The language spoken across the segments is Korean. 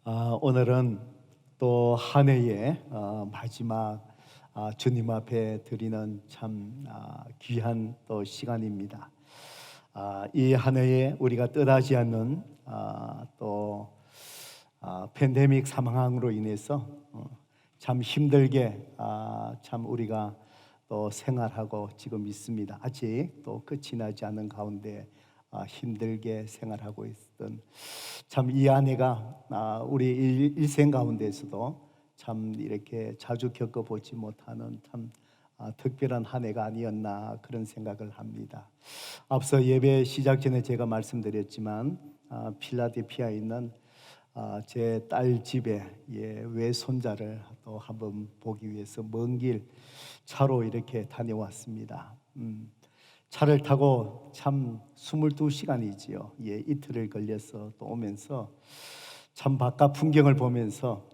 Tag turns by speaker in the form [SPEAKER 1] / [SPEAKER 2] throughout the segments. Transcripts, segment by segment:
[SPEAKER 1] 오늘은 또 한 해의 마지막 주님 앞에 드리는 참 귀한 또 시간입니다. 이 한 해에 우리가 뜻하지 않는 또 팬데믹 상황으로 인해서 참 힘들게 참 우리가 또 생활하고 지금 있습니다. 아직 또 끝이 나지 않은 가운데 힘들게 생활하고 있던 참 이 아내가 우리 일생 가운데서도 참 이렇게 자주 겪어보지 못하는 참 특별한 한 해가 아니었나 그런 생각을 합니다. 앞서 예배 시작 전에 제가 말씀드렸지만 필라델피아에 있는 제 딸 집에 외손자를 또 한번 보기 위해서 먼 길 차로 이렇게 다녀왔습니다. 차를 타고 참 22시간이지요. 이틀을 걸려서 또 오면서 참 바깥 풍경을 보면서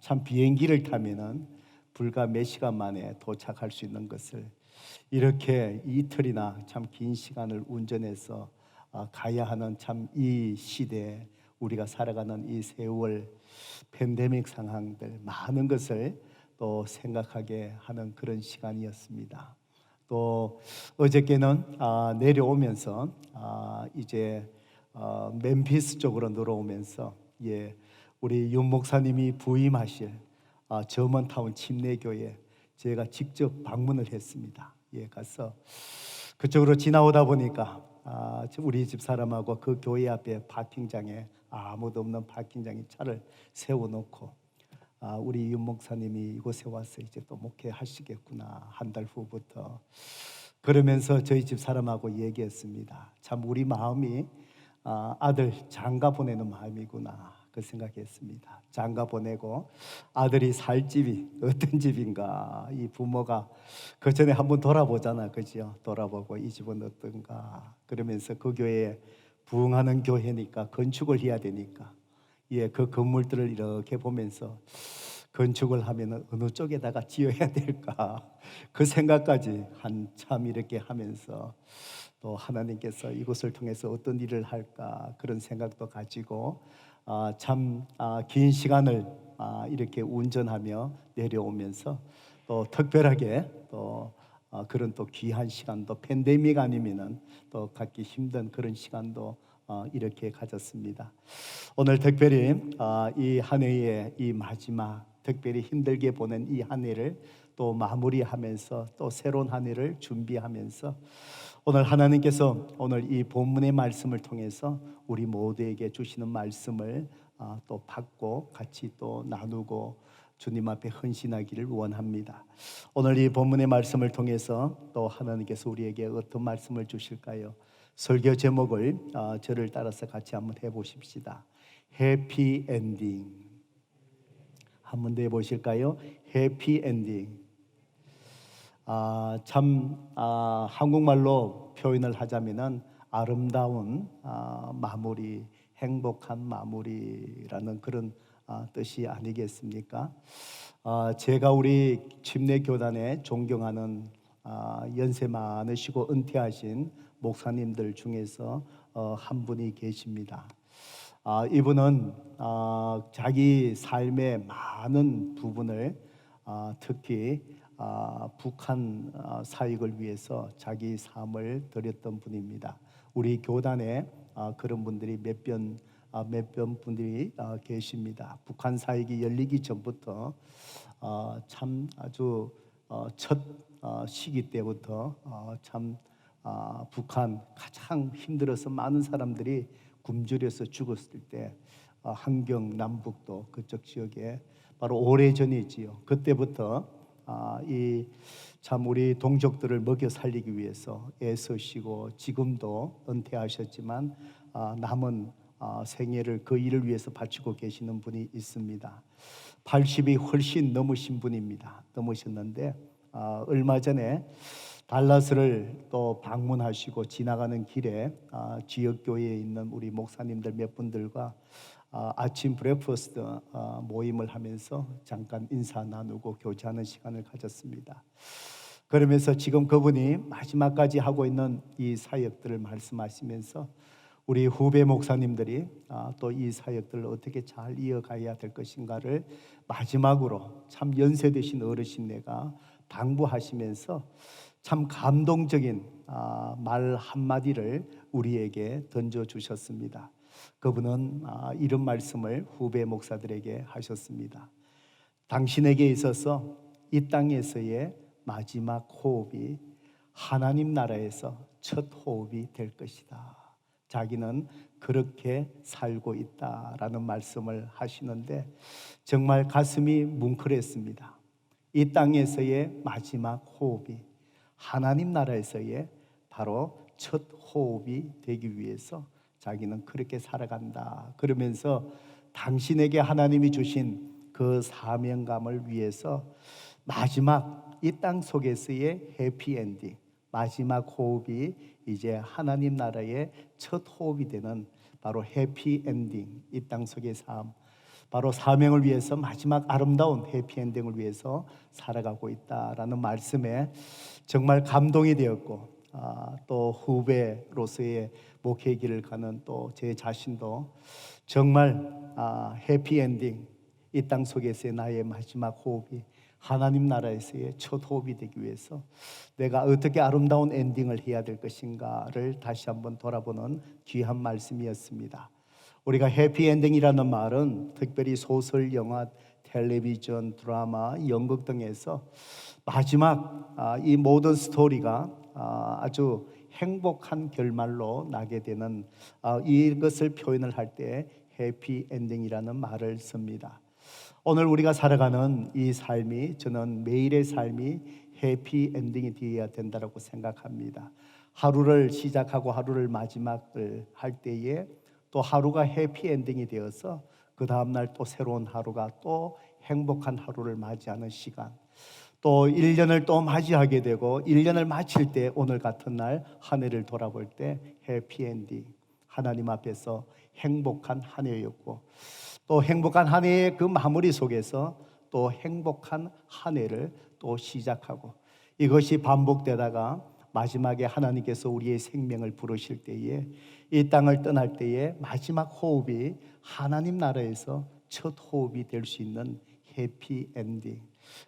[SPEAKER 1] 참 비행기를 타면은 불과 몇 시간 만에 도착할 수 있는 것을 이렇게 이틀이나 참 긴 시간을 운전해서 가야 하는 참 이 시대에 우리가 살아가는 이 세월 팬데믹 상황들 많은 것을 또 생각하게 하는 그런 시간이었습니다. 또 어저께는 내려오면서 이제 멤피스 쪽으로 들어오면서 우리 윤 목사님이 부임하실 저먼타운 침례교회 제가 직접 방문을 했습니다. 가서 그쪽으로 지나오다 보니까 우리 집 사람하고 그 교회 앞에 파킹장에 아무도 없는 파킹장에 차를 세워놓고 우리 윤 목사님이 이곳에 와서 이제 또 목회하시겠구나 한 달 후부터 그러면서 저희 집 사람하고 얘기했습니다. 참 우리 마음이 아들 장가 보내는 마음이구나 그 생각했습니다. 장가 보내고 아들이 살 집이 어떤 집인가 이 부모가 그 전에 한번 돌아보잖아, 그죠? 돌아보고 이 집은 어떤가 그러면서 그 교회에 부흥하는 교회니까 건축을 해야 되니까 그 건물들을 이렇게 보면서 건축을 하면 어느 쪽에다가 지어야 될까 그 생각까지 한참 이렇게 하면서 또 하나님께서 이곳을 통해서 어떤 일을 할까 그런 생각도 가지고 참 긴 시간을 이렇게 운전하며 내려오면서 또 특별하게 또 그런 또 귀한 시간도 팬데믹 아니면은 또 갖기 힘든 그런 시간도 이렇게 가졌습니다. 오늘 특별히 이 한 해의 이 마지막 특별히 힘들게 보낸 이 한 해를 또 마무리하면서 또 새로운 한 해를 준비하면서 오늘 하나님께서 오늘 이 본문의 말씀을 통해서 우리 모두에게 주시는 말씀을 또 받고 같이 또 나누고 주님 앞에 헌신하기를 원합니다. 오늘 이 본문의 말씀을 통해서 또 하나님께서 우리에게 어떤 말씀을 주실까요? 설교 제목을 저를 따라서 같이 한번 해보십시다. 해피 엔딩. 한번 더 해보실까요? 해피 엔딩. 한국말로 표현을 하자면은 아름다운 마무리, 행복한 마무리라는 그런 뜻이 아니겠습니까? 제가 우리 침례교단에 존경하는 연세 많으시고 은퇴하신 목사님들 중에서 한 분이 계십니다. 이분은 자기 삶의 많은 부분을 특히 북한 사역을 위해서 자기 삶을 드렸던 분입니다. 우리 교단에 그런 분들이 몇 분들이 계십니다. 북한 사역이 열리기 전부터 참 아주 첫 시기 때부터 참 북한 가장 힘들어서 많은 사람들이 굶주려서 죽었을 때 한경 남북도 그쪽 지역에 바로 오래전이지요. 그때부터 이 참 우리 동족들을 먹여 살리기 위해서 애쓰시고 지금도 은퇴하셨지만 남은 생애를 그 일을 위해서 바치고 계시는 분이 있습니다. 80이 훨씬 넘으신 분입니다. 넘으셨는데 얼마 전에 달라스를 또 방문하시고 지나가는 길에 지역교회에 있는 우리 목사님들 몇 분들과 아침 브레이퍼스트 모임을 하면서 잠깐 인사 나누고 교제하는 시간을 가졌습니다. 그러면서 지금 그분이 마지막까지 하고 있는 이 사역들을 말씀하시면서 우리 후배 목사님들이 또 이 사역들을 어떻게 잘 이어가야 될 것인가를 마지막으로 참 연세 되신 어르신네가 당부하시면서 참 감동적인 말 한마디를 우리에게 던져주셨습니다. 그분은 이런 말씀을 후배 목사들에게 하셨습니다. 당신에게 있어서 이 땅에서의 마지막 호흡이 하나님 나라에서 첫 호흡이 될 것이다. 자기는 그렇게 살고 있다라는 말씀을 하시는데 정말 가슴이 뭉클했습니다. 이 땅에서의 마지막 호흡이 하나님 나라에서의 바로 첫 호흡이 되기 위해서 자기는 그렇게 살아간다. 그러면서 당신에게 하나님이 주신 그 사명감을 위해서 마지막 이 땅 속에서의 해피엔딩, 마지막 호흡이 이제 하나님 나라의 첫 호흡이 되는 바로 해피엔딩, 이 땅 속의 삶, 바로 사명을 위해서 마지막 아름다운 해피엔딩을 위해서 살아가고 있다라는 말씀에 정말 감동이 되었고, 또 후배로서의 목회 길을 가는 또 제 자신도 정말 해피엔딩, 이 땅 속에서의 나의 마지막 호흡이 하나님 나라에서의 첫 호흡이 되기 위해서 내가 어떻게 아름다운 엔딩을 해야 될 것인가를 다시 한번 돌아보는 귀한 말씀이었습니다. 우리가 해피엔딩이라는 말은 특별히 소설, 영화, 텔레비전, 드라마, 연극 등에서 마지막 이 모든 스토리가 아주 행복한 결말로 나게 되는 이것을 표현을 할 때 해피엔딩이라는 말을 씁니다. 오늘 우리가 살아가는 이 삶이, 저는 매일의 삶이 해피엔딩이 되어야 된다고 생각합니다. 하루를 시작하고 하루를 마지막을 할 때에 또 하루가 해피엔딩이 되어서 그 다음날 또 새로운 하루가 또 행복한 하루를 맞이하는 시간, 또 1년을 또 맞이하게 되고 1년을 마칠 때 오늘 같은 날 한 해를 돌아볼 때 해피엔딩, 하나님 앞에서 행복한 한 해였고 또 행복한 한 해의 그 마무리 속에서 또 행복한 한 해를 또 시작하고, 이것이 반복되다가 마지막에 하나님께서 우리의 생명을 부르실 때에 이 땅을 떠날 때에 마지막 호흡이 하나님 나라에서 첫 호흡이 될 수 있는 해피엔딩,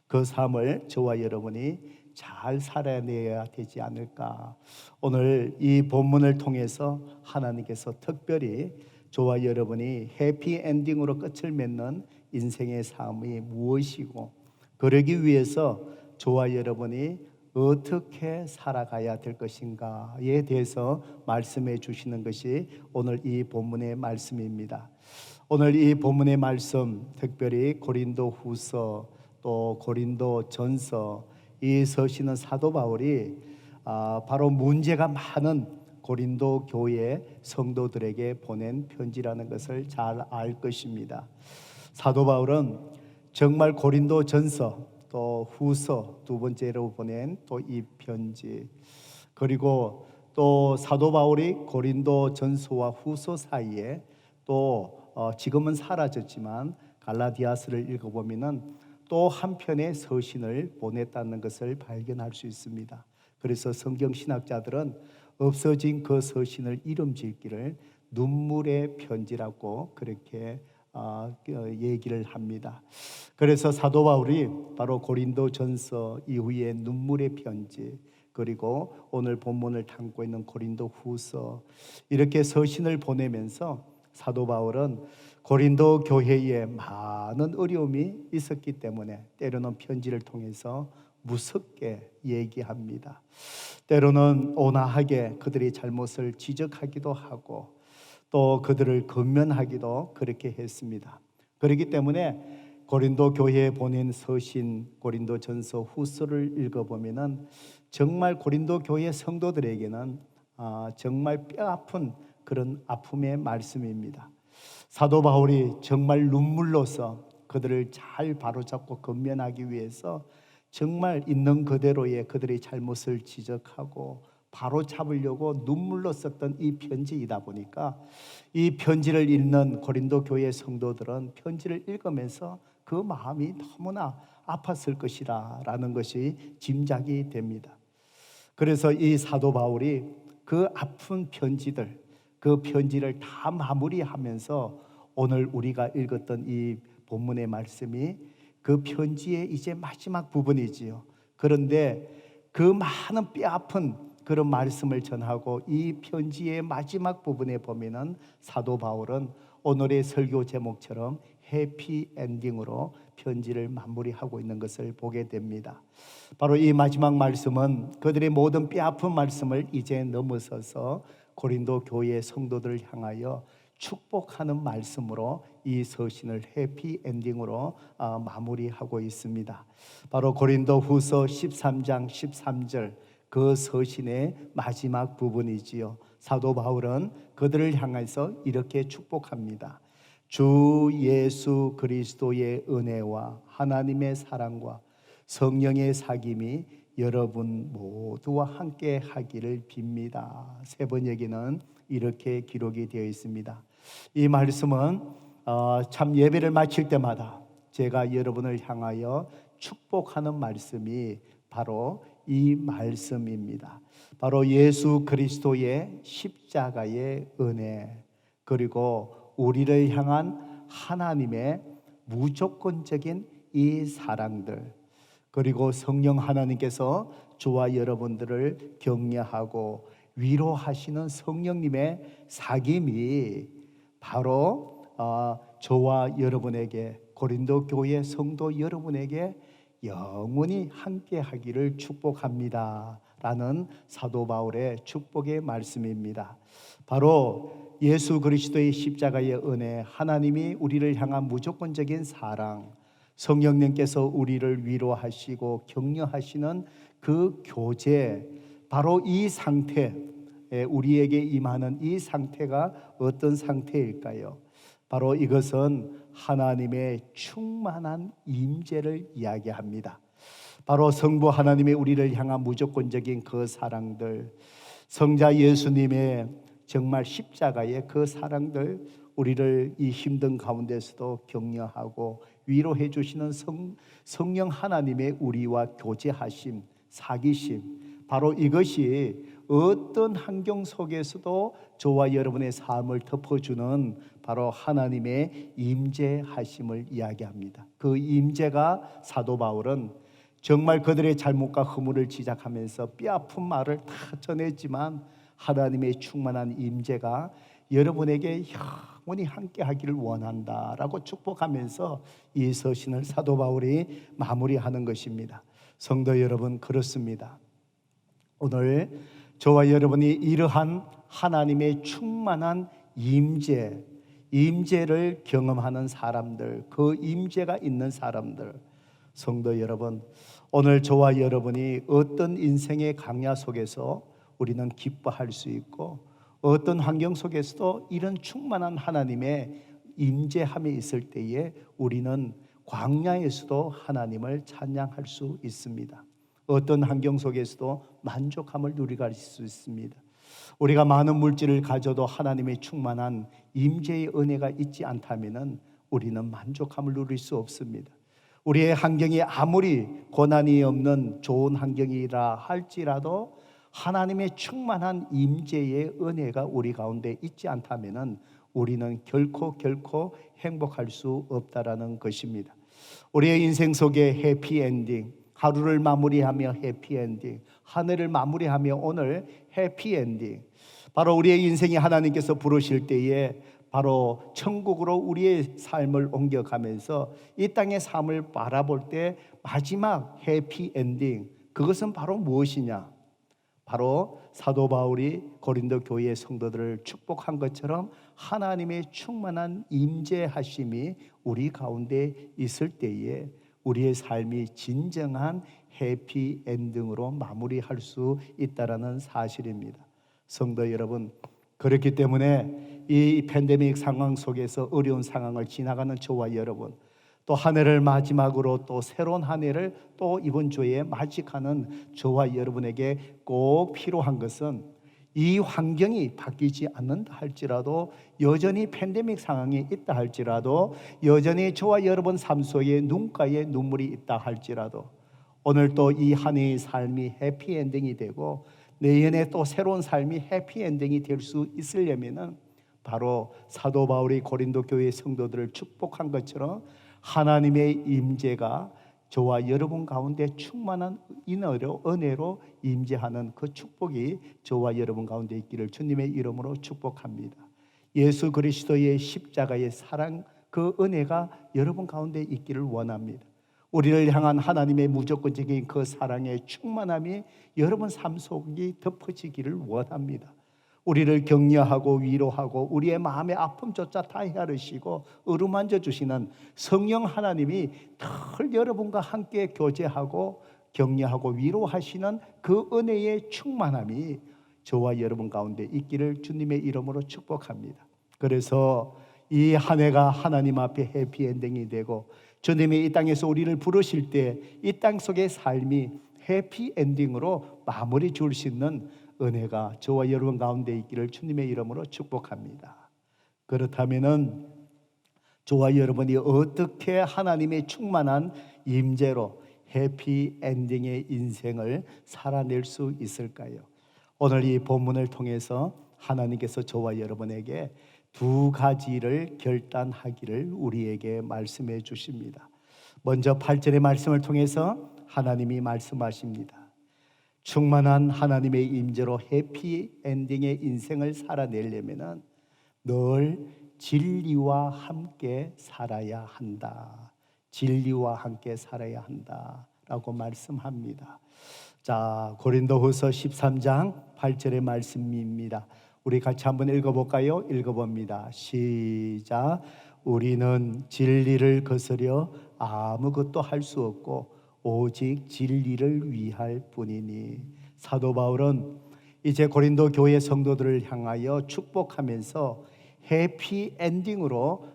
[SPEAKER 1] 그 삶을 저와 여러분이 잘 살아내야 되지 않을까. 오늘 이 본문을 통해서 하나님께서 특별히 저와 여러분이 해피엔딩으로 끝을 맺는 인생의 삶이 무엇이고, 그러기 위해서 저와 여러분이 어떻게 살아가야 될 것인가에 대해서 말씀해 주시는 것이 오늘 이 본문의 말씀입니다. 오늘 이 본문의 말씀, 특별히 고린도 후서 또 고린도 전서, 이 서신은 사도 바울이 바로 문제가 많은 고린도 교회 성도들에게 보낸 편지라는 것을 잘 알 것입니다. 사도 바울은 정말 고린도 전서 또 후서 두 번째로 보낸 또 이 편지, 그리고 또 사도 바울이 고린도 전서와 후서 사이에 또 지금은 사라졌지만 갈라디아서를 읽어보면은 또 한편의 서신을 보냈다는 것을 발견할 수 있습니다. 그래서 성경 신학자들은 없어진 그 서신을 이름 짓기를 눈물의 편지라고 그렇게 얘기를 합니다. 그래서 사도 바울이 바로 고린도 전서 이후에 눈물의 편지, 그리고 오늘 본문을 담고 있는 고린도 후서, 이렇게 서신을 보내면서 사도 바울은 고린도 교회에 많은 어려움이 있었기 때문에 때로는 편지를 통해서 무섭게 얘기합니다. 때로는 온화하게 그들의 잘못을 지적하기도 하고 또 그들을 권면하기도 그렇게 했습니다. 그렇기 때문에 고린도 교회에 보낸 서신 고린도 전서 후서를 읽어보면은 정말 고린도 교회 성도들에게는 정말 뼈아픈 그런 아픔의 말씀입니다. 사도 바울이 정말 눈물로서 그들을 잘 바로잡고 권면하기 위해서 정말 있는 그대로의 그들의 잘못을 지적하고 바로 잡으려고 눈물로 썼던 이 편지이다 보니까 이 편지를 읽는 고린도 교회 성도들은 편지를 읽으면서 그 마음이 너무나 아팠을 것이라 라는 것이 짐작이 됩니다. 그래서 이 사도 바울이 그 아픈 편지들, 그 편지를 다 마무리하면서 오늘 우리가 읽었던 이 본문의 말씀이 그 편지의 이제 마지막 부분이지요. 그런데 그 많은 뼈아픈 그런 말씀을 전하고 이 편지의 마지막 부분에 보면은 사도 바울은 오늘의 설교 제목처럼 해피 엔딩으로 편지를 마무리하고 있는 것을 보게 됩니다. 바로 이 마지막 말씀은 그들의 모든 뼈아픈 말씀을 이제 넘어서서 고린도 교회 성도들을 향하여 축복하는 말씀으로 이 서신을 해피 엔딩으로 마무리하고 있습니다. 바로 고린도 후서 13장 13절 그 서신의 마지막 부분이지요. 사도 바울은 그들을 향해서 이렇게 축복합니다. 주 예수 그리스도의 은혜와 하나님의 사랑과 성령의 사귐이 여러분 모두와 함께 하기를 빕니다. 세 번역에는 이렇게 기록이 되어 있습니다. 이 말씀은 참 예배를 마칠 때마다 제가 여러분을 향하여 축복하는 말씀이 바로 이 말씀입니다. 바로 예수 그리스도의 십자가의 은혜, 그리고 우리를 향한 하나님의 무조건적인 이 사랑들, 그리고 성령 하나님께서 저와 여러분들을 격려하고 위로하시는 성령님의 사귐이 바로 저와 여러분에게, 고린도 교회 성도 여러분에게 영원히 함께 하기를 축복합니다 라는 사도 바울의 축복의 말씀입니다. 바로 예수 그리스도의 십자가의 은혜, 하나님이 우리를 향한 무조건적인 사랑, 성령님께서 우리를 위로하시고 격려하시는 그 교제, 바로 이 상태, 우리에게 임하는 이 상태가 어떤 상태일까요? 바로 이것은 하나님의 충만한 임재를 이야기합니다. 바로 성부 하나님의 우리를 향한 무조건적인 그 사랑들, 성자 예수님의 정말 십자가의 그 사랑들, 우리를 이 힘든 가운데서도 격려하고 위로해 주시는 성령 하나님의 우리와 교제하심, 사귀심, 바로 이것이 어떤 환경 속에서도 저와 여러분의 삶을 덮어주는 바로 하나님의 임재하심을 이야기합니다. 그 임재가 사도 바울은 정말 그들의 잘못과 허물을 지적하면서 뼈아픈 말을 다 전했지만 하나님의 충만한 임재가 여러분에게 영원히 함께 하기를 원한다라고 축복하면서 이 서신을 사도 바울이 마무리하는 것입니다. 성도 여러분, 그렇습니다. 오늘 저와 여러분이 이러한 하나님의 충만한 임재를 경험하는 사람들, 그 임재가 있는 사람들, 성도 여러분, 오늘 저와 여러분이 어떤 인생의 강야 속에서 우리는 기뻐할 수 있고 어떤 환경 속에서도 이런 충만한 하나님의 임재함이 있을 때에 우리는 광야에서도 하나님을 찬양할 수 있습니다. 어떤 환경 속에서도 만족함을 누리갈 수 있습니다. 우리가 많은 물질을 가져도 하나님의 충만한 임재의 은혜가 있지 않다면 우리는 만족함을 누릴 수 없습니다. 우리의 환경이 아무리 고난이 없는 좋은 환경이라 할지라도 하나님의 충만한 임재의 은혜가 우리 가운데 있지 않다면 우리는 결코 행복할 수 없다라는 것입니다. 우리의 인생 속에 해피엔딩, 하루를 마무리하며 해피엔딩, 한 해를 마무리하며 오늘 해피엔딩, 바로 우리의 인생이 하나님께서 부르실 때에 바로 천국으로 우리의 삶을 옮겨가면서 이 땅의 삶을 바라볼 때 마지막 해피엔딩, 그것은 바로 무엇이냐? 바로 사도 바울이 고린도 교회의 성도들을 축복한 것처럼 하나님의 충만한 임재하심이 우리 가운데 있을 때에 우리의 삶이 진정한 해피엔딩으로 마무리할 수 있다는 사실입니다. 성도 여러분, 그렇기 때문에 이 팬데믹 상황 속에서 어려운 상황을 지나가는 저와 여러분, 또 한 해를 마지막으로 또 새로운 한 해를 또 이번 주에 맞이하는 저와 여러분에게 꼭 필요한 것은 이 환경이 바뀌지 않는다 할지라도, 여전히 팬데믹 상황이 있다 할지라도, 여전히 저와 여러분 삶 속에 눈가에 눈물이 있다 할지라도 오늘 또 이 한 해의 삶이 해피엔딩이 되고 내년에 또 새로운 삶이 해피엔딩이 될 수 있으려면은 바로 사도 바울이 고린도 교회 성도들을 축복한 것처럼 하나님의 임재가 저와 여러분 가운데 충만한 은혜로 임재하는 그 축복이 저와 여러분 가운데 있기를 주님의 이름으로 축복합니다. 예수 그리스도의 십자가의 사랑, 그 은혜가 여러분 가운데 있기를 원합니다. 우리를 향한 하나님의 무조건적인 그 사랑의 충만함이 여러분 삶 속이 덮어지기를 원합니다. 우리를 격려하고 위로하고 우리의 마음의 아픔조차 다 헤아리시고 어루만져 주시는 성령 하나님이 늘 여러분과 함께 교제하고 격려하고 위로하시는 그 은혜의 충만함이 저와 여러분 가운데 있기를 주님의 이름으로 축복합니다. 그래서 이 한 해가 하나님 앞에 해피엔딩이 되고 주님이 이 땅에서 우리를 부르실 때 이 땅 속의 삶이 해피엔딩으로 마무리 줄 수 있는 은혜가 저와 여러분 가운데 있기를 주님의 이름으로 축복합니다. 그렇다면은 저와 여러분이 어떻게 하나님의 충만한 임재로 해피엔딩의 인생을 살아낼 수 있을까요? 오늘 이 본문을 통해서 하나님께서 저와 여러분에게 두 가지를 결단하기를 우리에게 말씀해 주십니다. 먼저 8절의 말씀을 통해서 하나님이 말씀하십니다. 충만한 하나님의 임재로 해피엔딩의 인생을 살아내려면 늘 진리와 함께 살아야 한다. 진리와 함께 살아야 한다 라고 말씀합니다. 자, 고린도후서 13장 8절의 말씀입니다. 우리 같이 한번 읽어볼까요? 읽어봅니다. 시작. 우리는 진리를 거스려 아무것도 할 수 없고 오직 진리를 위할 뿐이니. 사도 바울은 이제 고린도 교회 성도들을 향하여 축복하면서 해피엔딩으로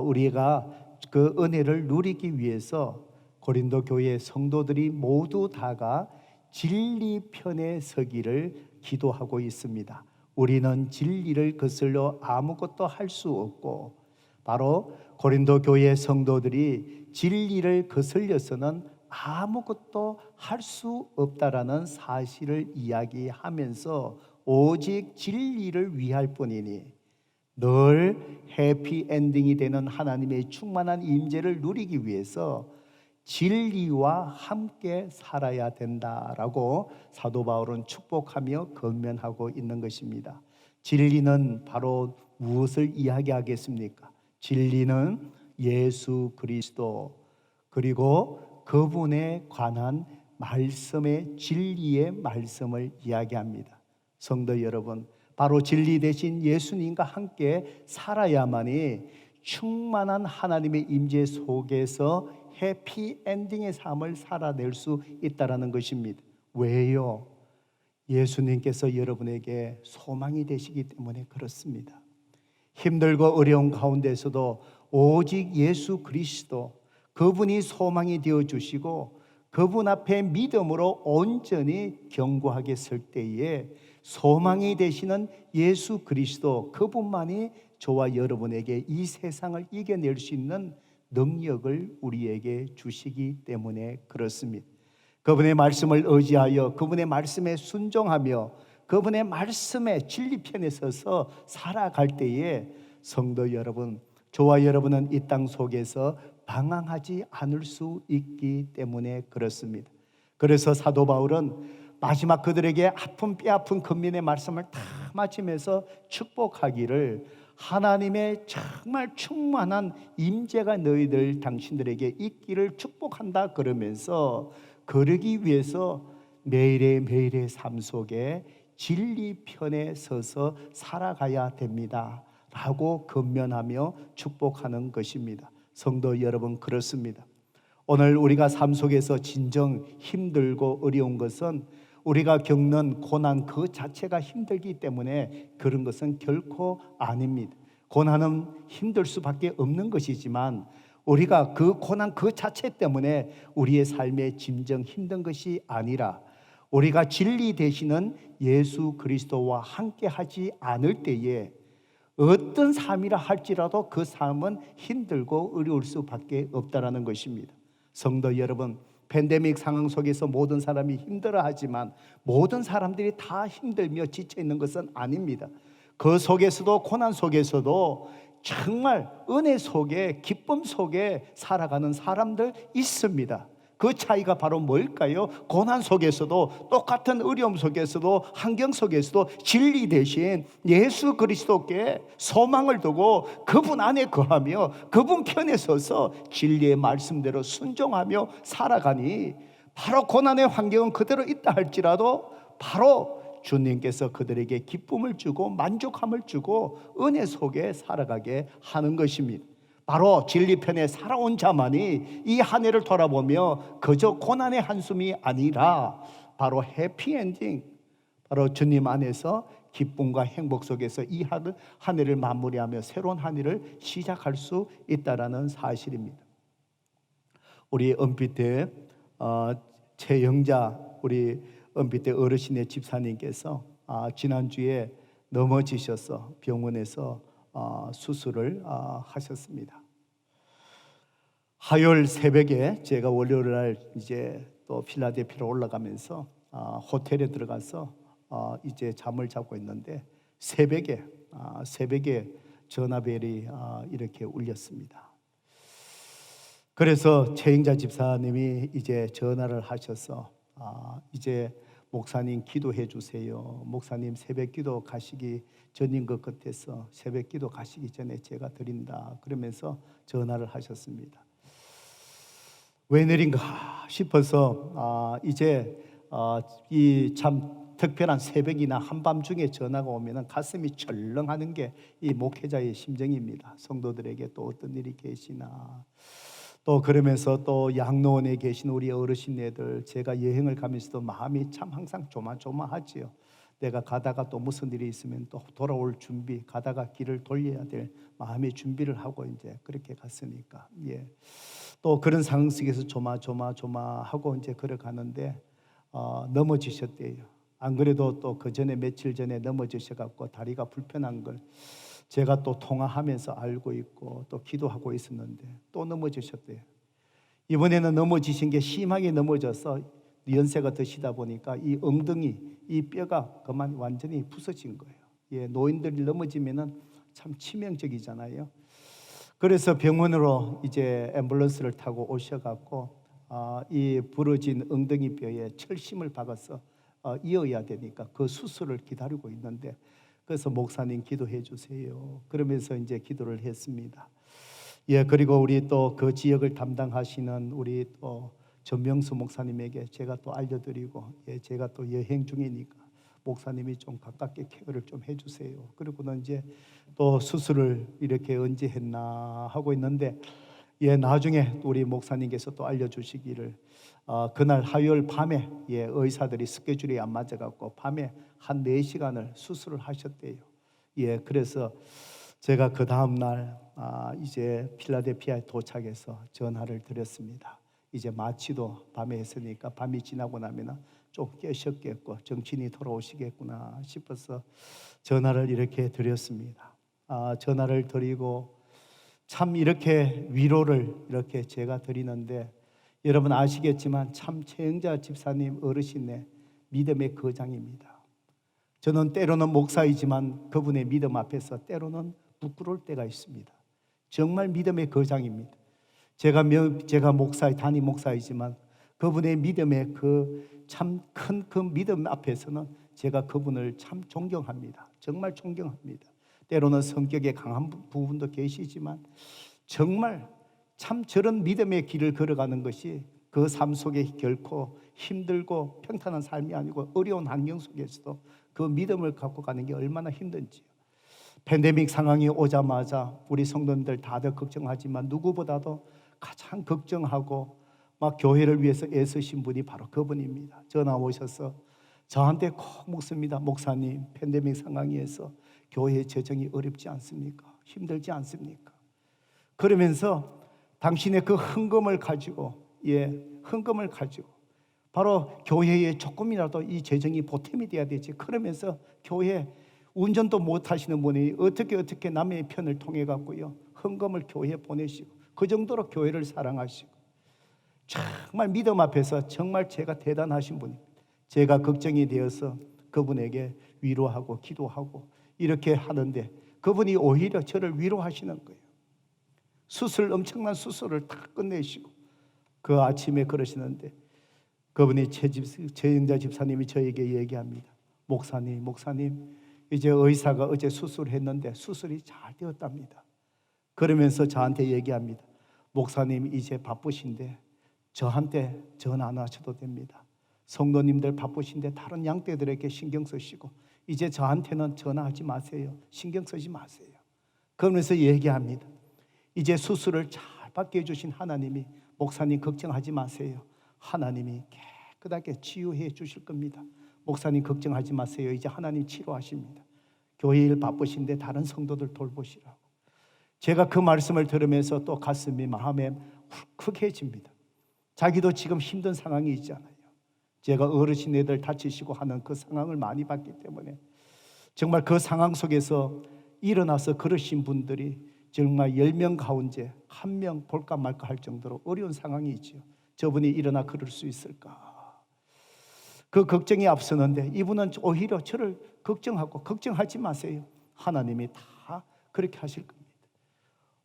[SPEAKER 1] 우리가 그 은혜를 누리기 위해서 고린도 교회 성도들이 모두 다가 진리 편에 서기를 기도하고 있습니다. 우리는 진리를 거슬러 아무것도 할 수 없고, 바로 고린도 교회 성도들이 진리를 거슬려서는 아무것도 할 수 없다라는 사실을 이야기하면서 오직 진리를 위할 뿐이니 늘 해피엔딩이 되는 하나님의 충만한 임재를 누리기 위해서 진리와 함께 살아야 된다라고 사도 바울은 축복하며 권면하고 있는 것입니다. 진리는 바로 무엇을 이야기하겠습니까? 진리는 예수 그리스도, 그리고 그분에 관한 말씀의 진리의 말씀을 이야기합니다. 성도 여러분, 바로 진리 대신 예수님과 함께 살아야만이 충만한 하나님의 임재 속에서 해피엔딩의 삶을 살아낼 수 있다는 것입니다. 왜요? 예수님께서 여러분에게 소망이 되시기 때문에 그렇습니다. 힘들고 어려운 가운데서도 오직 예수 그리스도, 그분이 소망이 되어주시고 그분 앞에 믿음으로 온전히 견고하게 설 때에 소망이 되시는 예수 그리스도, 그분만이 저와 여러분에게 이 세상을 이겨낼 수 있는 능력을 우리에게 주시기 때문에 그렇습니다. 그분의 말씀을 의지하여 그분의 말씀에 순종하며 그분의 말씀의 진리편에 서서 살아갈 때에 성도 여러분, 저와 여러분은 이 땅 속에서 방황하지 않을 수 있기 때문에 그렇습니다. 그래서 사도 바울은 마지막 그들에게 아픈 뼈아픈 권면의 말씀을 다 마치면서 축복하기를 하나님의 정말 충만한 임재가 너희들 당신들에게 있기를 축복한다 그러면서 그러기 위해서 매일의 삶 속에 진리 편에 서서 살아가야 됩니다 라고 권면하며 축복하는 것입니다. 성도 여러분, 그렇습니다. 오늘 우리가 삶 속에서 진정 힘들고 어려운 것은 우리가 겪는 고난 그 자체가 힘들기 때문에 그런 것은 결코 아닙니다. 고난은 힘들 수밖에 없는 것이지만 우리가 그 고난 그 자체 때문에 우리의 삶에 진정 힘든 것이 아니라 우리가 진리 되시는 예수 그리스도와 함께 하지 않을 때에 어떤 삶이라 할지라도 그 삶은 힘들고 어려울 수밖에 없다라는 것입니다. 성도 여러분, 팬데믹 상황 속에서 모든 사람이 힘들어하지만 모든 사람들이 다 힘들며 지쳐 있는 것은 아닙니다. 그 속에서도, 고난 속에서도 정말 은혜 속에, 기쁨 속에 살아가는 사람들 있습니다. 그 차이가 바로 뭘까요? 고난 속에서도, 똑같은 어려움 속에서도, 환경 속에서도 진리 대신 예수 그리스도께 소망을 두고 그분 안에 거하며 그분 편에 서서 진리의 말씀대로 순종하며 살아가니, 바로 고난의 환경은 그대로 있다 할지라도 바로 주님께서 그들에게 기쁨을 주고 만족함을 주고 은혜 속에 살아가게 하는 것입니다. 바로 진리편에 살아온 자만이 이 한 해를 돌아보며 그저 고난의 한숨이 아니라 바로 해피엔딩, 바로 주님 안에서 기쁨과 행복 속에서 이 한 해를 마무리하며 새로운 한 해를 시작할 수 있다는 사실입니다. 우리 은빛대 최영자 우리 은빛대 어르신의 집사님께서 지난주에 넘어지셔서 병원에서 수술을 하셨습니다. 화요일 새벽에 제가 월요일 날 이제 또 필라델피아로 올라가면서 호텔에 들어가서 이제 잠을 자고 있는데 새벽에 전화벨이 이렇게 울렸습니다. 그래서 최영자 집사님이 이제 전화를 하셔서 이제 목사님 기도해 주세요. 목사님 새벽 기도 가시기 전인 것 같아서 새벽 기도 가시기 전에 제가 드린다. 그러면서 전화를 하셨습니다. 웬일인가 싶어서 이제 이 참 특별한 새벽이나 한밤중에 전화가 오면 가슴이 철렁하는 게 이 목회자의 심정입니다. 성도들에게 또 어떤 일이 계시나, 또 그러면서 또 양로원에 계신 우리 어르신네들, 제가 여행을 가면서도 마음이 참 항상 조마조마하지요. 내가 가다가 또 무슨 일이 있으면 또 돌아올 준비, 가다가 길을 돌려야 될 마음의 준비를 하고 이제 그렇게 갔으니까, 또 그런 상황 속에서 조마조마하고 이제 걸어가는데 넘어지셨대요. 안 그래도 또 그 전에 며칠 전에 넘어지셔갖고 다리가 불편한 걸 제가 또 통화하면서 알고 있고 또 기도하고 있었는데 또 넘어지셨대요. 이번에는 넘어지신 게 심하게 넘어져서 연세가 드시다 보니까 이 엉덩이, 이 뼈가 그만 완전히 부서진 거예요. 노인들이 넘어지면은 참 치명적이잖아요. 그래서 병원으로 이제 앰뷸런스를 타고 오셔갖고 이 부러진 엉덩이 뼈에 철심을 박아서 이어야 되니까 그 수술을 기다리고 있는데, 그래서 목사님 기도해 주세요. 그러면서 이제 기도를 했습니다. 그리고 우리 또 그 지역을 담당하시는 우리 또 전명수 목사님에게 제가 또 알려드리고, 제가 또 여행 중이니까 목사님이 좀 가깝게 케어를 좀 해주세요. 그리고는 이제 또 수술을 이렇게 언제 했나 하고 있는데, 나중에 우리 목사님께서 또 알려주시기를 그날 화요일 밤에 의사들이 스케줄이 안 맞아갖고 밤에 한 4시간을 수술을 하셨대요. 그래서 제가 그 다음날 이제 필라델피아에 도착해서 전화를 드렸습니다. 이제 마취도 밤에 했으니까 밤이 지나고 나면 좀 깨셨겠고 정신이 돌아오시겠구나 싶어서 전화를 이렇게 드렸습니다. 전화를 드리고 참 이렇게 위로를 이렇게 제가 드리는데, 여러분 아시겠지만 참 최영자 집사님 어르신의 믿음의 거장입니다. 저는 때로는 목사이지만 그분의 믿음 앞에서 때로는 부끄러울 때가 있습니다. 정말 믿음의 거장입니다. 제가 담임 목사이지만 그분의 믿음의 그 참 큰 그 믿음 앞에서는 제가 그분을 참 존경합니다. 정말 존경합니다. 때로는 성격에 강한 부분도 계시지만 정말 참 저런 믿음의 길을 걸어가는 것이 그 삶 속에 결코 힘들고 평탄한 삶이 아니고 어려운 환경 속에서도 그 믿음을 갖고 가는 게 얼마나 힘든지요. 팬데믹 상황이 오자마자 우리 성도님들 다들 걱정하지만 누구보다도 가장 걱정하고 막 교회를 위해서 애쓰신 분이 바로 그분입니다. 전화 오셔서 저한테 꼭 묻습니다. 목사님, 팬데믹 상황에서 교회의 재정이 어렵지 않습니까? 힘들지 않습니까? 그러면서 당신의 그 헌금을 가지고 바로 교회에 조금이라도 이 재정이 보탬이 돼야 되지. 그러면서 교회 운전도 못 하시는 분이 어떻게 남의 편을 통해 갖고요 헌금을 교회에 보내시고 그 정도로 교회를 사랑하시고, 정말 믿음 앞에서 정말 제가 대단하신 분입니다. 제가 걱정이 되어서 그분에게 위로하고 기도하고 이렇게 하는데 그분이 오히려 저를 위로하시는 거예요. 엄청난 수술을 다 끝내시고 그 아침에 그러시는데 그분이 최영자 집사님이 저에게 얘기합니다. 목사님 이제 의사가 어제 수술했는데 수술이 잘 되었답니다. 그러면서 저한테 얘기합니다. 목사님 이제 바쁘신데 저한테 전화 안 하셔도 됩니다. 성도님들 바쁘신데 다른 양떼들에게 신경 쓰시고 이제 저한테는 전화하지 마세요. 신경 쓰지 마세요. 그러면서 얘기합니다. 이제 수술을 잘 받게 해주신 하나님이 목사님 걱정하지 마세요. 하나님이 깨끗하게 치유해 주실 겁니다. 목사님 걱정하지 마세요. 이제 하나님 치료하십니다. 교회 일 바쁘신데 다른 성도들 돌보시라고. 제가 그 말씀을 들으면서 또 가슴이 마음에 울컥해집니다. 자기도 지금 힘든 상황이 있잖아요. 제가 어르신 애들 다치시고 하는 그 상황을 많이 봤기 때문에 정말 그 상황 속에서 일어나서 걸으신 분들이 정말 10명 가운데 1명 볼까 말까 할 정도로 어려운 상황이 있죠. 저분이 일어나 걸을 수 있을까? 그 걱정이 앞서는데 이분은 오히려 저를 걱정하고 걱정하지 마세요. 하나님이 다 그렇게 하실 겁니다.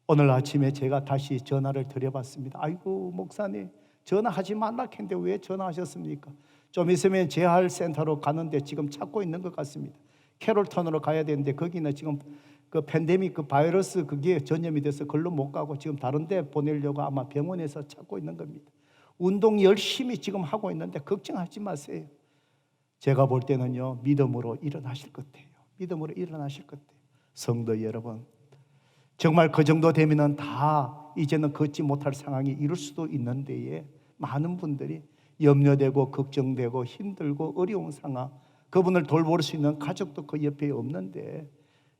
[SPEAKER 1] 오늘 아침에 제가 다시 전화를 드려봤습니다. 아이고 목사님 전화하지 말라 했는데 왜 전화하셨습니까? 좀 있으면 재활센터로 가는데 지금 찾고 있는 것 같습니다. 캐롤턴으로 가야 되는데 거기는 지금 그 팬데믹 그 바이러스 그게 전염이 돼서 걸로 못 가고 지금 다른 데 보내려고 아마 병원에서 찾고 있는 겁니다. 운동 열심히 지금 하고 있는데 걱정하지 마세요. 제가 볼 때는요 믿음으로 일어나실 것 같아요. 믿음으로 일어나실 것 같아요. 성도 여러분 정말 그 정도 되면은 다 이제는 걷지 못할 상황이 이룰 수도 있는데 많은 분들이 염려되고 걱정되고 힘들고 어려운 상황 그분을 돌볼 수 있는 가족도 그 옆에 없는데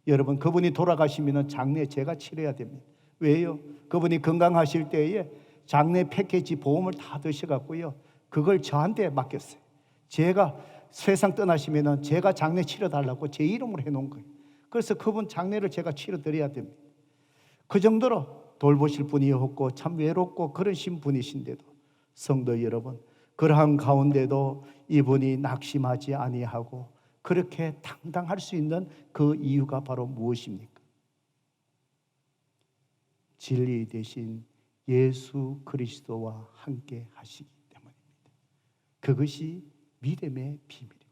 [SPEAKER 1] 여러분 그분이 돌아가시면 장례 제가 치러야 됩니다. 왜요? 그분이 건강하실 때에 장례 패키지 보험을 다 드셔갖고요 그걸 저한테 맡겼어요. 제가 세상 떠나시면 제가 장례 치러달라고 제 이름으로 해놓은 거예요. 그래서 그분 장례를 제가 치러드려야 됩니다. 그 정도로 돌보실 분이 없고 참 외롭고 그러신 분이신데도 성도 여러분 그러한 가운데도 이분이 낙심하지 아니하고 그렇게 당당할 수 있는 그 이유가 바로 무엇입니까? 진리 대신 예수 그리스도와 함께 하시기 때문입니다. 그것이 믿음의 비밀입니다.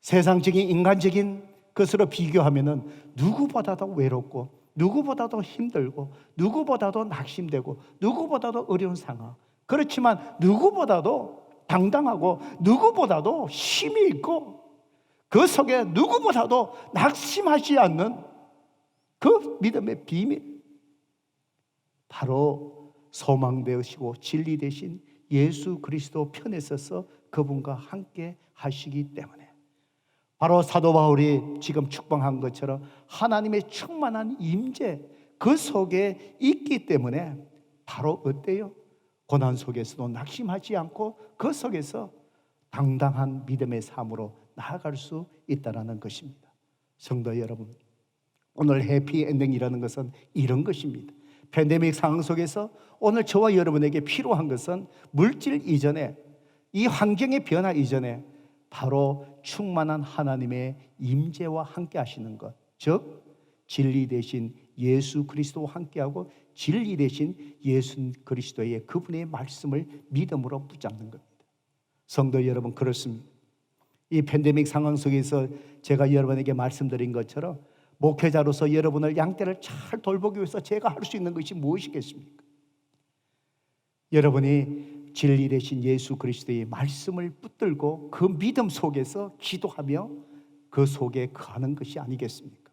[SPEAKER 1] 세상적인 인간적인 것으로 비교하면 누구보다도 외롭고 누구보다도 힘들고 누구보다도 낙심되고 누구보다도 어려운 상황 그렇지만 누구보다도 당당하고 누구보다도 힘이 있고 그 속에 누구보다도 낙심하지 않는 그 믿음의 비밀 바로 소망 되시고 진리 되신 예수 그리스도 편에 서서 그분과 함께 하시기 때문에 바로 사도 바울이 지금 축방한 것처럼 하나님의 충만한 임재 그 속에 있기 때문에 바로 어때요? 고난 속에서도 낙심하지 않고 그 속에서 당당한 믿음의 삶으로 나아갈 수 있다는 것입니다. 성도 여러분 오늘 해피엔딩이라는 것은 이런 것입니다. 팬데믹 상황 속에서 오늘 저와 여러분에게 필요한 것은 물질 이전에 이 환경의 변화 이전에 바로 충만한 하나님의 임재와 함께 하시는 것, 즉 진리 대신 예수 그리스도와 함께하고 진리 대신 예수 그리스도의 그분의 말씀을 믿음으로 붙잡는 겁니다. 성도 여러분 그렇습니다. 이 팬데믹 상황 속에서 제가 여러분에게 말씀드린 것처럼 목회자로서 여러분을 양떼를 잘 돌보기 위해서 제가 할 수 있는 것이 무엇이겠습니까? 여러분이 진리 되신 예수 그리스도의 말씀을 붙들고 그 믿음 속에서 기도하며 그 속에 거하는 것이 아니겠습니까?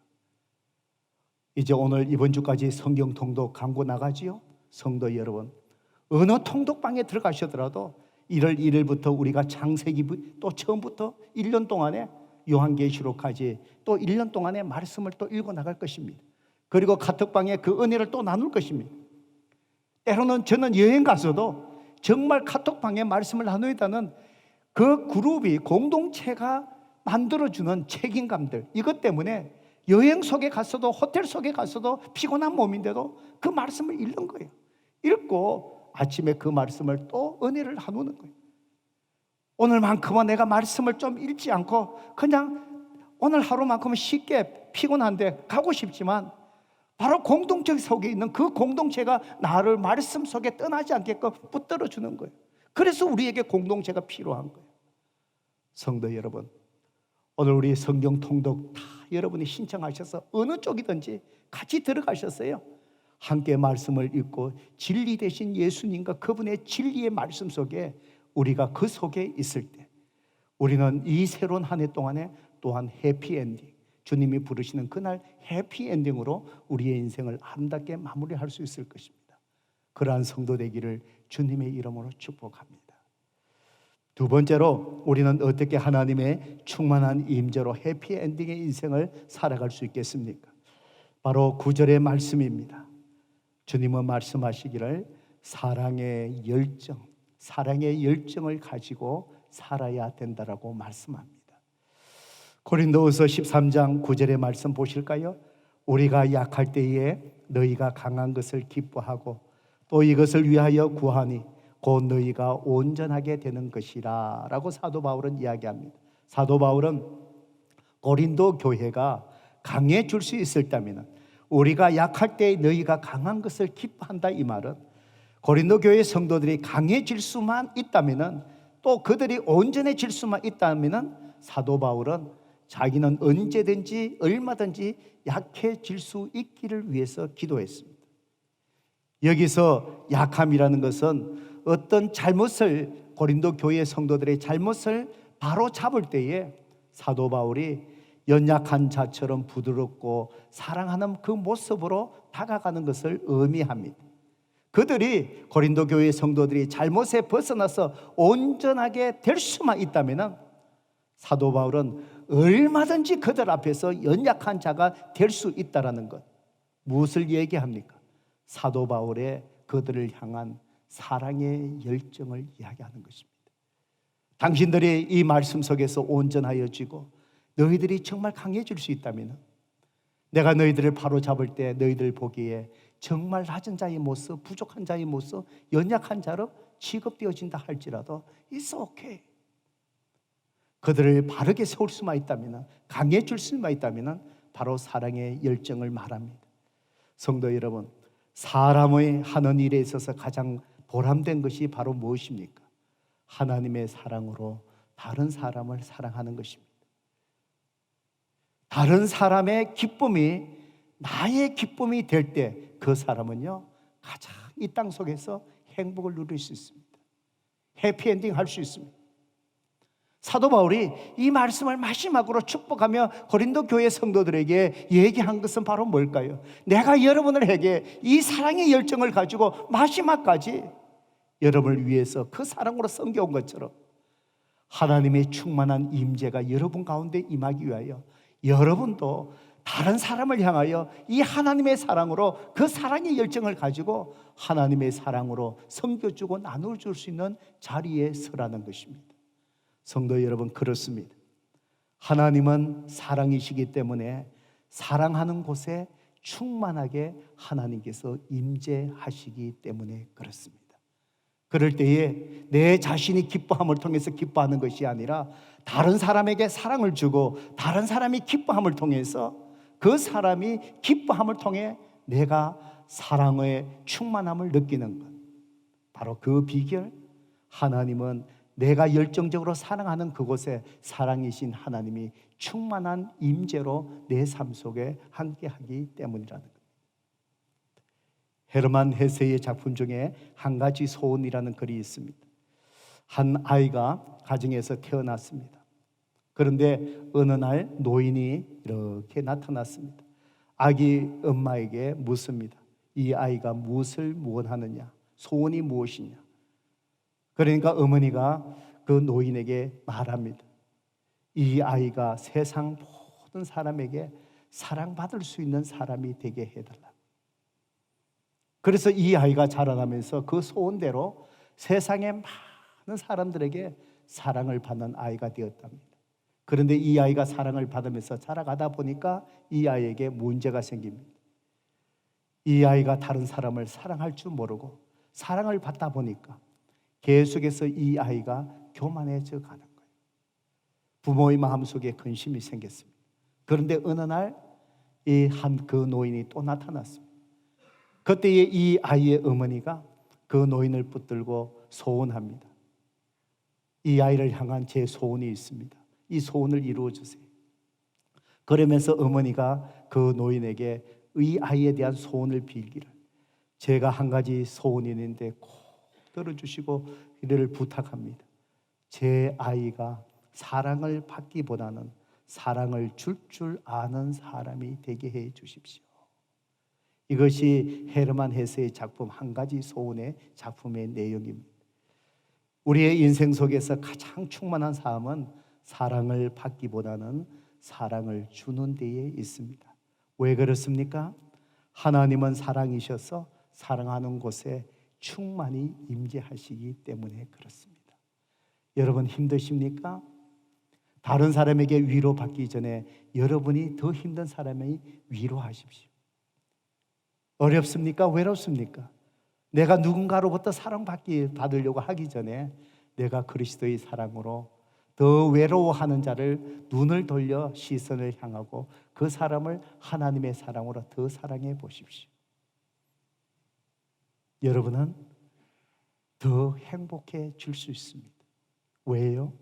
[SPEAKER 1] 이제 오늘 이번 주까지 성경 통독 광고 나가지요. 성도 여러분 어느 통독방에 들어가시더라도 1월 1일부터 우리가 창세기 또 처음부터 1년 동안에 요한계시록까지 또 1년 동안의 말씀을 또 읽어 나갈 것입니다. 그리고 카톡방에 그 은혜를 또 나눌 것입니다. 때로는 저는 여행 가서도 정말 카톡방에 말씀을 나누다는 그 그룹이 공동체가 만들어주는 책임감들 이것 때문에 여행 속에 갔어도 호텔 속에 갔어도 피곤한 몸인데도 그 말씀을 읽는 거예요. 읽고 아침에 그 말씀을 또 은혜를 나누는 거예요. 오늘만큼은 내가 말씀을 좀 읽지 않고 그냥 오늘 하루만큼은 쉽게 피곤한데 가고 싶지만 바로 공동체 속에 있는 그 공동체가 나를 말씀 속에 떠나지 않게끔 붙들어 주는 거예요. 그래서 우리에게 공동체가 필요한 거예요. 성도 여러분, 오늘 우리 성경 통독 다 여러분이 신청하셔서 어느 쪽이든지 같이 들어가셨어요. 함께 말씀을 읽고 진리 되신 예수님과 그분의 진리의 말씀 속에 우리가 그 속에 있을 때 우리는 이 새로운 한 해 동안에 또한 해피엔딩, 주님이 부르시는 그날 해피엔딩으로 우리의 인생을 아름답게 마무리할 수 있을 것입니다. 그러한 성도 되기를 주님의 이름으로 축복합니다. 두 번째로 우리는 어떻게 하나님의 충만한 임재로 해피엔딩의 인생을 살아갈 수 있겠습니까? 바로 9절의 말씀입니다. 주님은 말씀하시기를 사랑의 열정을 가지고 살아야 된다라고 말씀합니다. 고린도후서 13장 9절의 말씀 보실까요? 우리가 약할 때에 너희가 강한 것을 기뻐하고 또 이것을 위하여 구하니 곧 너희가 온전하게 되는 것이라 라고 사도 바울은 이야기합니다. 사도 바울은 고린도 교회가 강해질 수 있었다면, 우리가 약할 때 너희가 강한 것을 기뻐한다, 이 말은 고린도 교회 성도들이 강해질 수만 있다면, 또 그들이 온전해질 수만 있다면 사도 바울은 자기는 언제든지 얼마든지 약해질 수 있기를 위해서 기도했습니다. 여기서 약함이라는 것은 어떤 잘못을, 고린도 교회 성도들의 잘못을 바로 잡을 때에 사도 바울이 연약한 자처럼 부드럽고 사랑하는 그 모습으로 다가가는 것을 의미합니다. 그들이, 고린도 교회 성도들이 잘못에 벗어나서 온전하게 될 수만 있다면 사도 바울은 얼마든지 그들 앞에서 연약한 자가 될 수 있다는 것, 무엇을 얘기합니까? 사도 바울의 그들을 향한 사랑의 열정을 이야기하는 것입니다. 당신들이 이 말씀 속에서 온전하여지고 너희들이 정말 강해질 수 있다면, 내가 너희들을 바로잡을 때 너희들 보기에 정말 낮은 자의 모습, 부족한 자의 모습, 연약한 자로 취급되어진다 할지라도 It's okay. 그들을 바르게 세울 수만 있다면, 강해질 수만 있다면 바로 사랑의 열정을 말합니다. 성도 여러분, 사람의 하는 일에 있어서 가장 보람된 것이 바로 무엇입니까? 하나님의 사랑으로 다른 사람을 사랑하는 것입니다. 다른 사람의 기쁨이 나의 기쁨이 될 때 그 사람은요, 가장 이 땅 속에서 행복을 누릴 수 있습니다. 해피엔딩 할 수 있습니다. 사도 바울이 이 말씀을 마지막으로 축복하며 고린도 교회 성도들에게 얘기한 것은 바로 뭘까요? 내가 여러분에게 이 사랑의 열정을 가지고 마지막까지 여러분을 위해서 그 사랑으로 섬겨온 것처럼 하나님의 충만한 임재가 여러분 가운데 임하기 위하여 여러분도 다른 사람을 향하여 이 하나님의 사랑으로, 그 사랑의 열정을 가지고 하나님의 사랑으로 섬겨주고 나눠줄 수 있는 자리에 서라는 것입니다. 성도 여러분, 그렇습니다. 하나님은 사랑이시기 때문에 사랑하는 곳에 충만하게 하나님께서 임재하시기 때문에 그렇습니다. 그럴 때에 내 자신이 기뻐함을 통해서 기뻐하는 것이 아니라 다른 사람에게 사랑을 주고 다른 사람이 기뻐함을 통해서 그 사람이 기뻐함을 통해 내가 사랑의 충만함을 느끼는 것, 바로 그 비결, 하나님은 내가 열정적으로 사랑하는 그곳에 사랑이신 하나님이 충만한 임재로 내 삶 속에 함께하기 때문이라는 것. 헤르만 헤세의 작품 중에 한 가지 소원이라는 글이 있습니다. 한 아이가 가정에서 태어났습니다. 그런데 어느 날 노인이 이렇게 나타났습니다. 아기 엄마에게 묻습니다. 이 아이가 무엇을 원하느냐, 소원이 무엇이냐. 그러니까 어머니가 그 노인에게 말합니다. 이 아이가 세상 모든 사람에게 사랑받을 수 있는 사람이 되게 해달라. 그래서 이 아이가 자라나면서 그 소원대로 세상의 많은 사람들에게 사랑을 받는 아이가 되었답니다. 그런데 이 아이가 사랑을 받으면서 자라가다 보니까 이 아이에게 문제가 생깁니다. 이 아이가 다른 사람을 사랑할 줄 모르고 사랑을 받다 보니까 계속해서 이 아이가 교만해져 가는 거예요. 부모의 마음속에 근심이 생겼습니다. 그런데 어느 날 이 그 노인이 또 나타났습니다. 그때에 이 아이의 어머니가 그 노인을 붙들고 소원합니다. 이 아이를 향한 제 소원이 있습니다. 이 소원을 이루어 주세요. 그러면서 어머니가 그 노인에게 이 아이에 대한 소원을 빌기를, 제가 한 가지 소원이 있는데 꼭 들어주시고 이를 부탁합니다. 제 아이가 사랑을 받기보다는 사랑을 줄 아는 사람이 되게 해 주십시오. 이것이 헤르만 헤세의 작품 한 가지 소원의 작품의 내용입니다. 우리의 인생 속에서 가장 충만한 삶은 사랑을 받기보다는 사랑을 주는 데에 있습니다. 왜 그렇습니까? 하나님은 사랑이셔서 사랑하는 곳에 충만히 임재하시기 때문에 그렇습니다. 여러분 힘드십니까? 다른 사람에게 위로받기 전에 여러분이 더 힘든 사람의 위로하십시오. 어렵습니까? 외롭습니까? 내가 누군가로부터 사랑받으려고 하기 전에 내가 그리스도의 사랑으로 더 외로워하는 자를 눈을 돌려 시선을 향하고 그 사람을 하나님의 사랑으로 더 사랑해 보십시오. 여러분은 더 행복해질 수 있습니다. 왜요?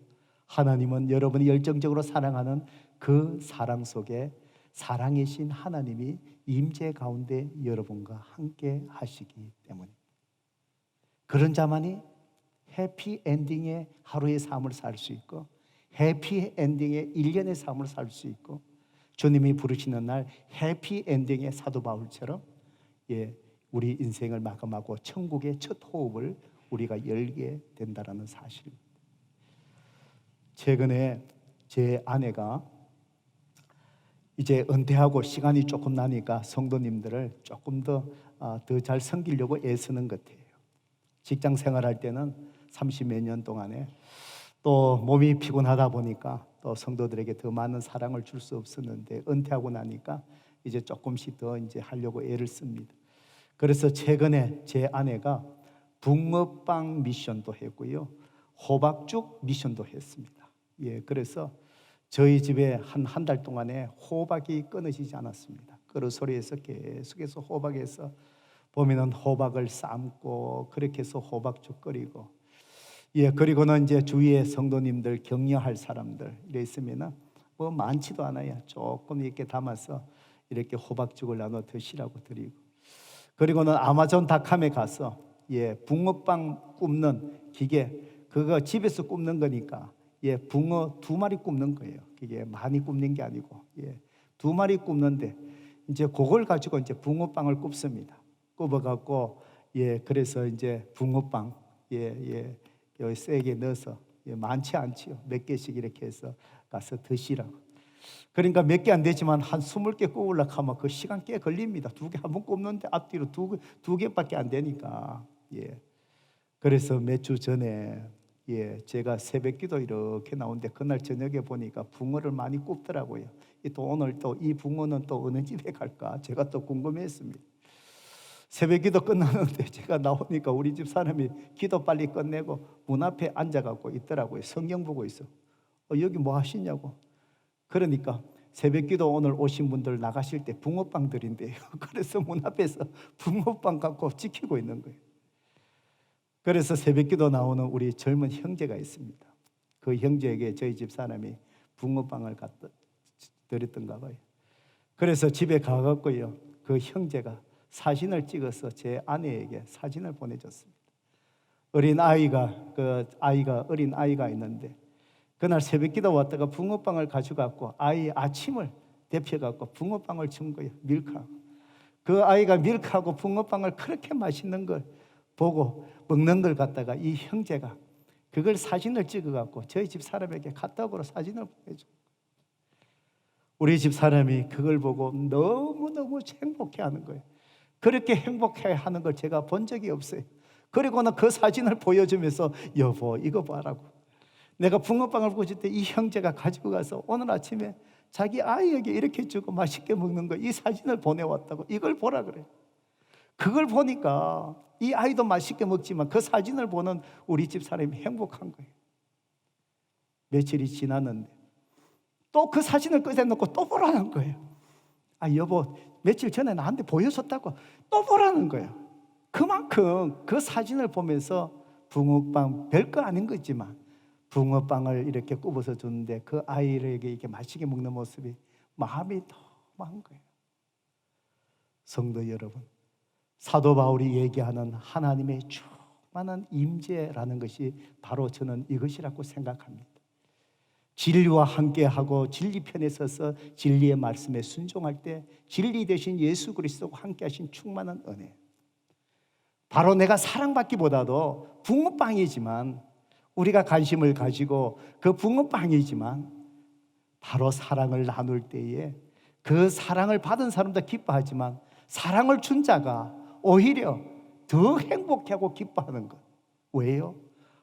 [SPEAKER 1] 하나님은 여러분이 열정적으로 사랑하는 그 사랑 속에 사랑이신 하나님이 임재 가운데 여러분과 함께 하시기 때문입니다. 그런 자만이 해피 엔딩의 하루의 삶을 살 수 있고 해피 엔딩의 1년의 삶을 살 수 있고 주님이 부르시는 날 해피 엔딩의 사도 바울처럼 우리 인생을 마감하고 천국의 첫 호흡을 우리가 열게 된다는 사실입니다. 최근에 제 아내가 이제 은퇴하고 시간이 조금 나니까 성도님들을 조금 더 잘 섬기려고 애쓰는 것 같아요. 직장 생활할 때는 30몇 년 동안에 또 몸이 피곤하다 보니까 또 성도들에게 더 많은 사랑을 줄 수 없었는데 은퇴하고 나니까 이제 조금씩 더 이제 하려고 애를 씁니다. 그래서 최근에 제 아내가 붕어빵 미션도 했고요, 호박죽 미션도 했습니다. 그래서 저희 집에 한 달 동안에 호박이 끊어지지 않았습니다. 그릇소리에서 계속해서 호박에서 보면은 호박을 삶고 그렇게 해서 호박죽 끓이고, 그리고는 이제 주위에 성도님들 격려할 사람들 이래 있으면은 뭐 많지도 않아요. 조금 이렇게 담아서 이렇게 호박죽을 나눠 드시라고 드리고, 그리고는 아마존닷컴에 가서 붕어빵 굽는 기계, 그거 집에서 굽는 거니까 붕어 2마리 굽는 거예요. 그게 많이 굽는 게 아니고 2마리 굽는데 이제 그걸 가지고 이제 붕어빵을 굽습니다. 굽어갖고 그래서 이제 붕어빵 여기 세게 넣어서 많지 않지요. 몇 개씩 이렇게 해서 가서 드시라고. 그러니까 몇 개 안 되지만 한 20개 굽으려고 하면 그 시간 꽤 걸립니다. 2개 한 번 굽는데 앞뒤로 두 개밖에 안 되니까. 그래서 몇 주 전에 제가 새벽기도 이렇게 나오는데 그날 저녁에 보니까 붕어를 많이 굽더라고요. 또 오늘 또 이 붕어는 또 어느 집에 갈까 제가 또 궁금했습니다. 새벽기도 끝나는데 제가 나오니까 우리 집 사람이 기도 빨리 끝내고 문 앞에 앉아갖고 있더라고요. 성경 보고 있어. 여기 뭐 하시냐고. 그러니까 새벽기도 오늘 오신 분들 나가실 때 붕어빵 드린대요. 그래서 문 앞에서 붕어빵 갖고 지키고 있는 거예요. 그래서 새벽기도 나오는 우리 젊은 형제가 있습니다. 그 형제에게 저희 집 사람이 붕어빵을 갖다 드렸던가 봐요. 그래서 집에 가갖고요, 그 형제가 사진을 찍어서 제 아내에게 사진을 보내줬습니다. 어린 아이가 있는데 그날 새벽기도 왔다가 붕어빵을 가져갖고 아이 아침을 대표갖고 붕어빵을 준 거예요. 밀크하고. 그 아이가 밀크하고 붕어빵을 그렇게 맛있는 걸 보고 먹는 걸 갖다가 이 형제가 그걸 사진을 찍어갖고 저희 집 사람에게 카톡으로 사진을 보내줘. 우리 집 사람이 그걸 보고 너무너무 행복해하는 거예요. 그렇게 행복해하는 걸 제가 본 적이 없어요. 그리고는 그 사진을 보여주면서 여보 이거 봐라고. 내가 붕어빵을 구울 때 이 형제가 가지고 가서 오늘 아침에 자기 아이에게 이렇게 주고 맛있게 먹는 거 이 사진을 보내왔다고. 이걸 보라 그래. 그걸 보니까 이 아이도 맛있게 먹지만 그 사진을 보는 우리 집 사람이 행복한 거예요. 며칠이 지났는데 또 그 사진을 꺼내놓고 또 보라는 거예요. 아, 여보, 며칠 전에 나한테 보여줬다고 또 보라는 거예요. 그만큼 그 사진을 보면서 붕어빵, 별거 아닌 거지만 붕어빵을 이렇게 굽어서 줬는데 그 아이에게 이렇게 맛있게 먹는 모습이 마음이 너무 한 거예요. 성도 여러분, 사도 바울이 얘기하는 하나님의 충만한 임재라는 것이 바로 저는 이것이라고 생각합니다. 진리와 함께하고 진리 편에 서서 진리의 말씀에 순종할 때 진리 대신 예수 그리스도와 함께하신 충만한 은혜, 바로 내가 사랑받기보다도 붕어빵이지만 우리가 관심을 가지고 그 붕어빵이지만 바로 사랑을 나눌 때에 그 사랑을 받은 사람도 기뻐하지만 사랑을 준 자가 오히려 더 행복해하고 기뻐하는 것. 왜요?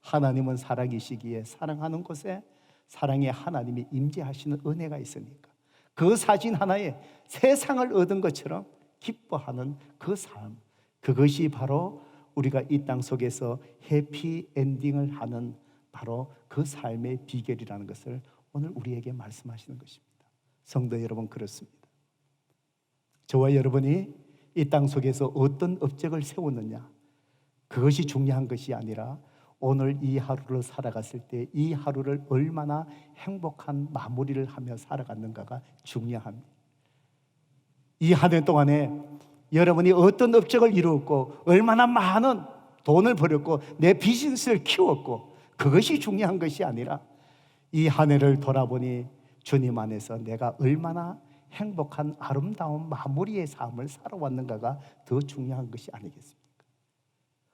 [SPEAKER 1] 하나님은 사랑이시기에 사랑하는 곳에 사랑의 하나님이 임재하시는 은혜가 있으니까 그 사진 하나에 세상을 얻은 것처럼 기뻐하는 그 삶, 그것이 바로 우리가 이 땅 속에서 해피엔딩을 하는 바로 그 삶의 비결이라는 것을 오늘 우리에게 말씀하시는 것입니다. 성도 여러분, 그렇습니다. 저와 여러분이 이 땅 속에서 어떤 업적을 세웠느냐, 그것이 중요한 것이 아니라 오늘 이 하루를 살아갔을 때 이 하루를 얼마나 행복한 마무리를 하며 살아갔는가가 중요합니다. 이 한 해 동안에 여러분이 어떤 업적을 이루었고 얼마나 많은 돈을 벌였고 내 비즈니스를 키웠고 그것이 중요한 것이 아니라 이 한 해를 돌아보니 주님 안에서 내가 얼마나 행복한 아름다운 마무리의 삶을 살아왔는가가 더 중요한 것이 아니겠습니까?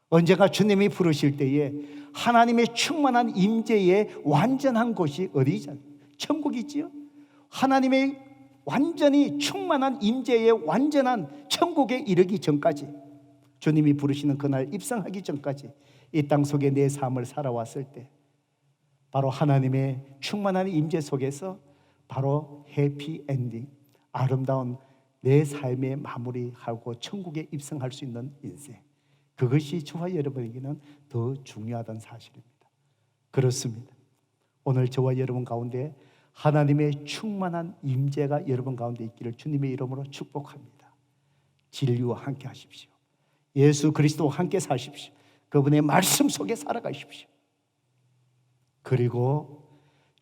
[SPEAKER 1] 언젠가 주님이 부르실 때에 하나님의 충만한 임재의 완전한 곳이 어디죠? 천국이지요. 하나님의 완전히 충만한 임재의 완전한 천국에 이르기 전까지, 주님이 부르시는 그날 입성하기 전까지 이 땅 속에 내 삶을 살아왔을 때 바로 하나님의 충만한 임재 속에서 바로 해피엔딩, 아름다운 내 삶의 마무리하고 천국에 입성할 수 있는 인생, 그것이 저와 여러분에게는 더 중요하다는 사실입니다. 그렇습니다. 오늘 저와 여러분 가운데 하나님의 충만한 임재가 여러분 가운데 있기를 주님의 이름으로 축복합니다. 진리와 함께 하십시오. 예수 그리스도와 함께 사십시오. 그분의 말씀 속에 살아가십시오. 그리고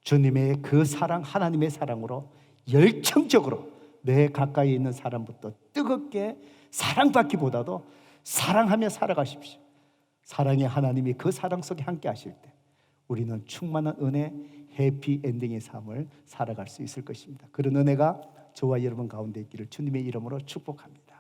[SPEAKER 1] 주님의 그 사랑, 하나님의 사랑으로 열정적으로 내 가까이 있는 사람부터 뜨겁게 사랑받기보다도 사랑하며 살아가십시오. 사랑의 하나님이 그 사랑 속에 함께 하실 때 우리는 충만한 은혜, 해피엔딩의 삶을 살아갈 수 있을 것입니다. 그런 은혜가 저와 여러분 가운데 있기를 주님의 이름으로 축복합니다.